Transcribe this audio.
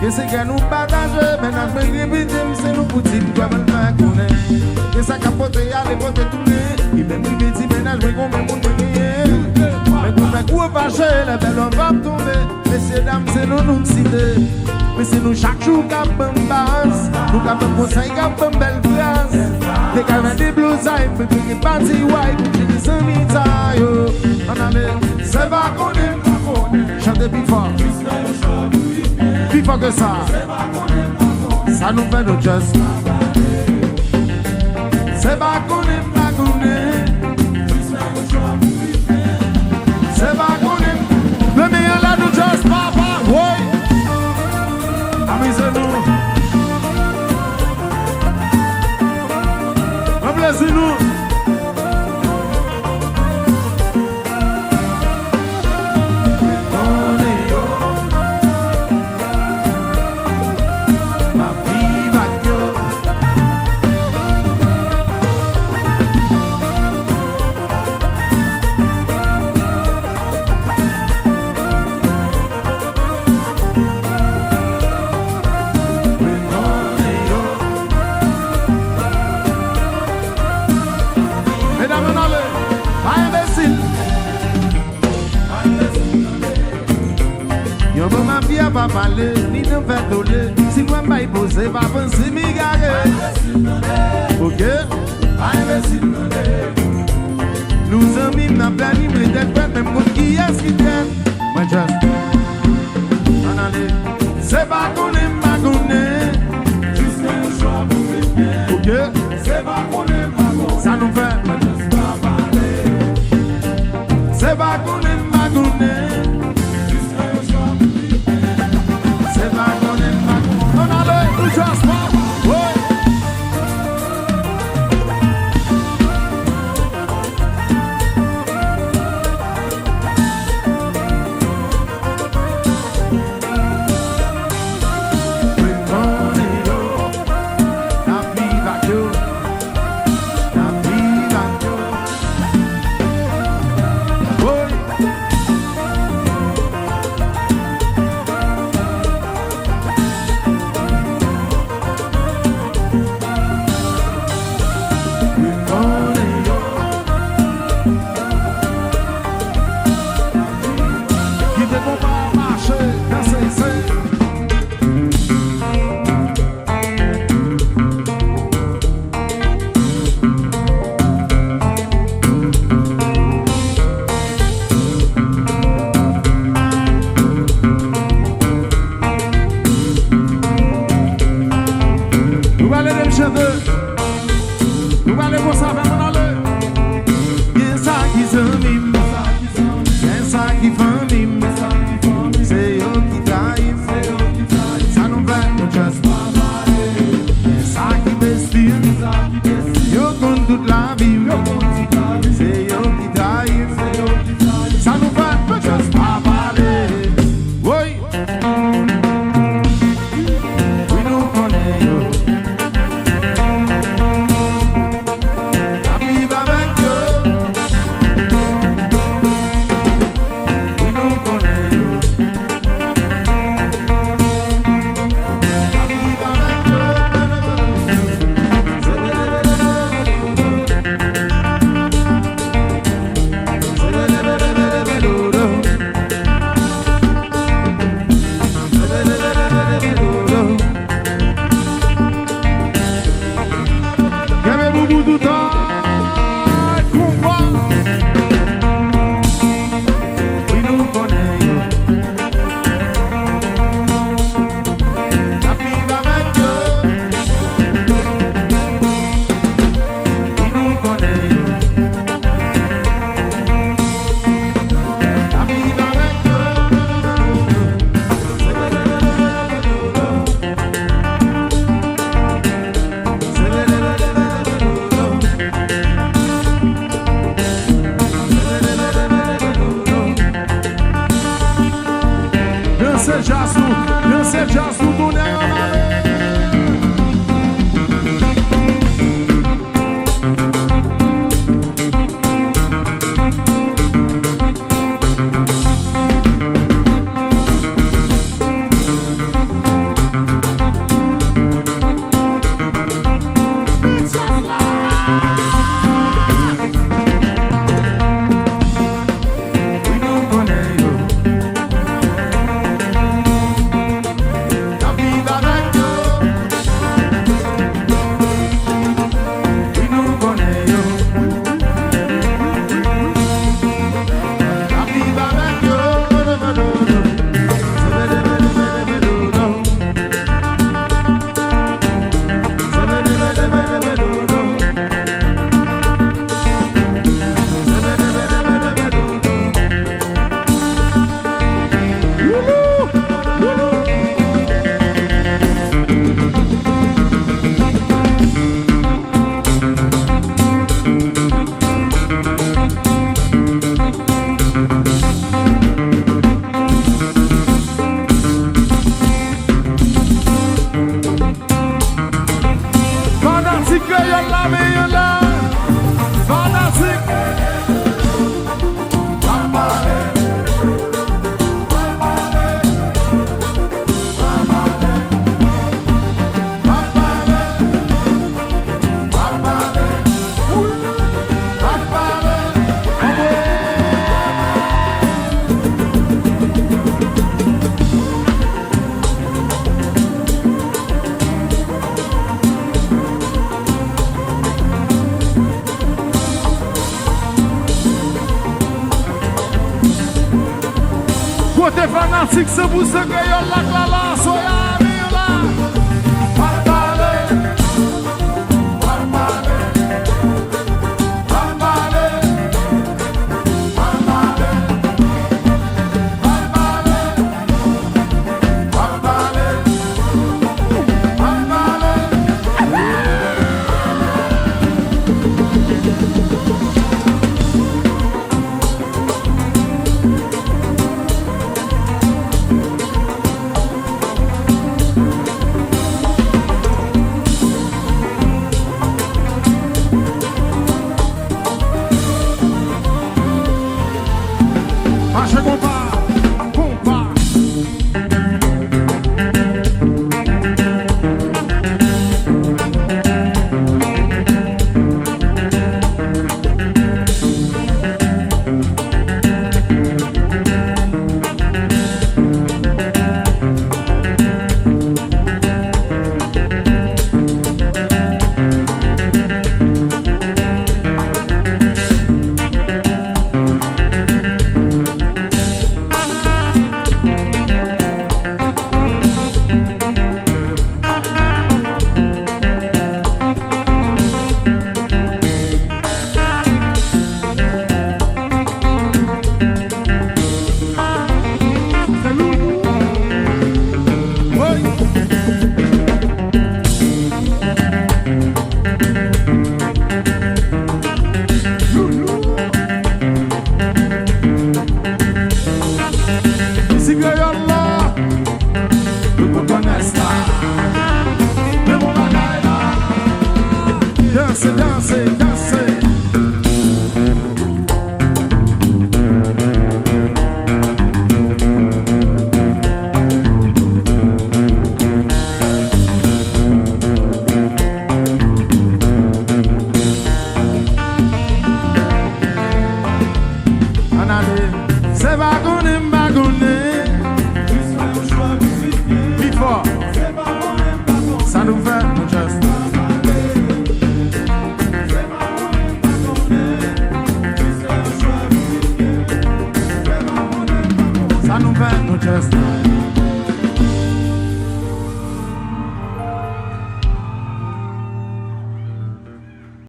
Que c'est que nous partageons, maintenant je me répète, c'est nous pour dire quoi me faire connaître. Que ça capote et aller pour te tourner. Et même privé dit maintenant je me combien pour te gagner. Mais pour faire quoi fâcher, les belles on va tomber. Messieurs dames, c'est nous citer. Mais c'est nous chaque jour qu'à bonne base. Nous qu'à bon conseil, qu'à bonne belle phrase. Des canards, des blousailles, pour que les parties white, pour que les amis taillent. On a mis, c'est pas qu'on est, chantez plus fort. Plus fort que ça. Ça nous fait nos just. C'est pas qu'on est, pas qu'on est. C'est pas qu'on est. Le meilleur là nous just, papa. Oui. Amusez-nous. Remplacez-nous. Pas parler, ni de faire toller. Si moi m'aille poser, pas penser m'y garer. Ok? Nous amis, n'a plani, mais d'être prêt, même pour qui est-ce qui t'aime. Moi, just. On allait. C'est pas qu'on aime, pas qu'on aime. Juste un choix pour vivre. Ok? C'est pas qu'on aime, pas qu'on aime. Ça nous fait. Moi, just pas parler. C'est pas qu'on aime, pas qu'on aime. Just walk away. Nous allons pour ça, mais on allait. Bien ça qui s'anime, bien ça qui fanime. C'est eux qui trahissent, ça nous fait nous just. Bien ça qui bestime, yo compte toute la vie. C'est eux qui trahissent, ça nous fait nous just pas parler. Oui. Danser jazz tout tourner en fanatique, c'est pour ce que yo lak la